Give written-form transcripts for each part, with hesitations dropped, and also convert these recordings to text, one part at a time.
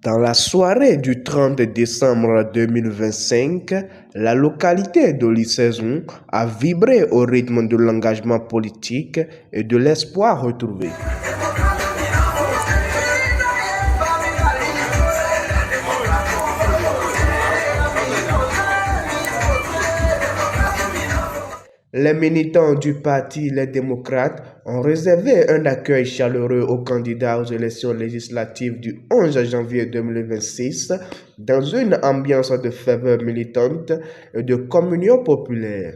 Dans la soirée du 30 décembre 2025, la localité de l'Issaison a vibré au rythme de l'engagement politique et de l'espoir retrouvé. Les militants du parti Les Démocrates ont réservé un accueil chaleureux aux candidats aux élections législatives du 11 janvier 2026 dans une ambiance de ferveur militante et de communion populaire.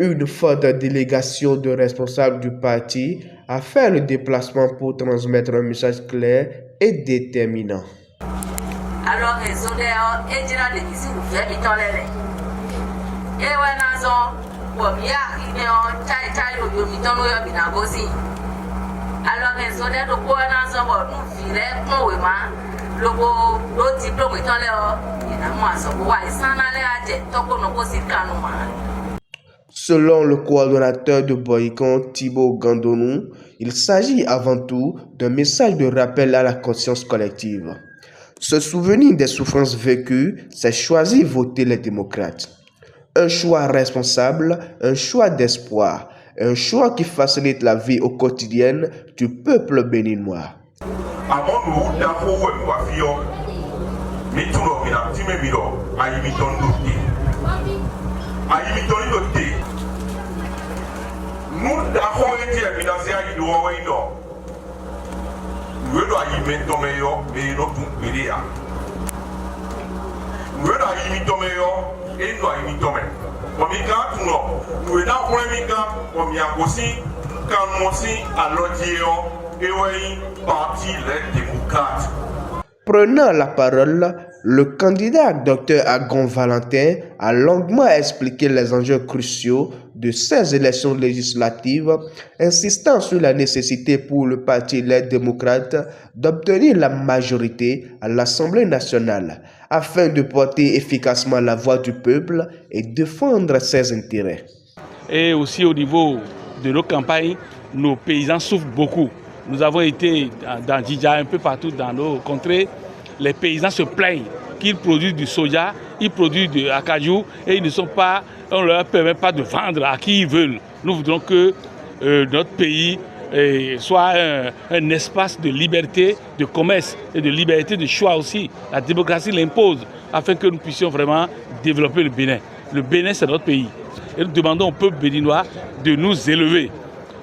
Une forte délégation de responsables du parti a fait le déplacement pour transmettre un message clair et déterminant. Alors, selon le coordonnateur de Boycon, Thibaut Gandonou, il s'agit avant tout d'un message de rappel à la conscience collective. Se souvenir des souffrances vécues, c'est choisir voter les démocrates. Un choix responsable, un choix d'espoir, un choix qui facilite la vie au quotidien du peuple béninois. Prenant la parole, le candidat Dr Agon Valentin a longuement expliqué les enjeux cruciaux de ces élections législatives, insistant sur la nécessité pour le Parti Les Démocrates d'obtenir la majorité à l'Assemblée nationale afin de porter efficacement la voix du peuple et défendre ses intérêts. Et aussi au niveau de nos campagnes, nos paysans souffrent beaucoup. Nous avons été dans Djidja, un peu partout dans nos contrées. Les paysans se plaignent qu'ils produisent du soja, ils produisent du acajou et on ne leur permet pas de vendre à qui ils veulent. Nous voudrons que notre pays soit un espace de liberté, de commerce et de liberté de choix aussi. La démocratie l'impose afin que nous puissions vraiment développer le Bénin. Le Bénin, c'est notre pays. Et nous demandons au peuple béninois de nous élever,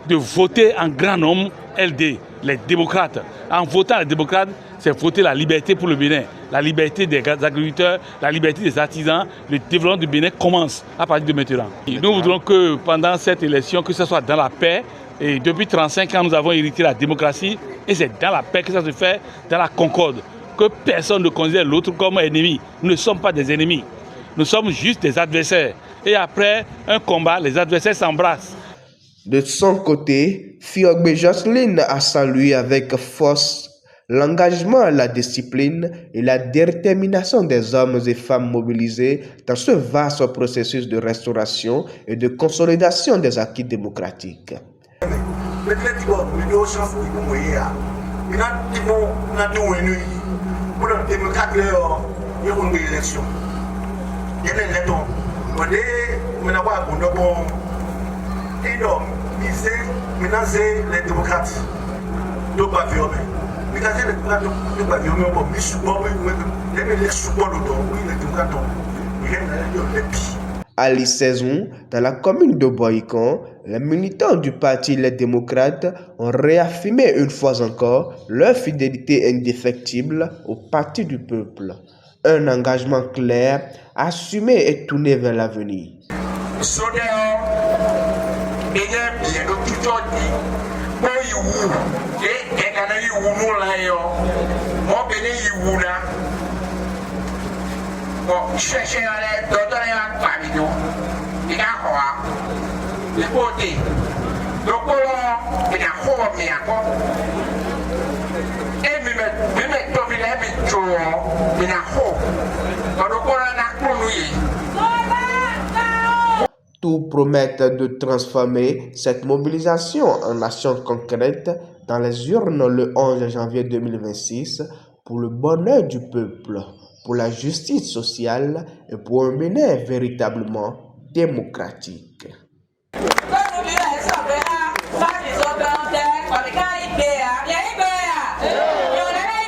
de voter en grand nombre LD, les démocrates. En votant les démocrates, c'est voter la liberté pour le Bénin, la liberté des agriculteurs, la liberté des artisans. Le développement du Bénin commence à partir de maintenant. Et nous voudrons que pendant cette élection, que ce soit dans la paix, et depuis 35 ans, nous avons hérité la démocratie, et c'est dans la paix que ça se fait, dans la concorde, que personne ne considère l'autre comme ennemi. Nous ne sommes pas des ennemis, nous sommes juste des adversaires. Et après un combat, les adversaires s'embrassent. De son côté, Fiogbe Jocelyne a salué avec force l'engagement, la discipline et la détermination des hommes et femmes mobilisés dans ce vaste processus de restauration et de consolidation des acquis démocratiques. Les démocrates À l'Issaison, dans la commune de Boycon, les militants du parti Les Démocrates ont réaffirmé une fois encore leur fidélité indéfectible au parti du peuple. Un engagement clair, assumé et tourné vers l'avenir. Tout promettent de transformer cette mobilisation en action concrète dans les urnes le 11 janvier 2026 pour le bonheur du peuple, pour la justice sociale et pour un Bénin véritablement démocratique.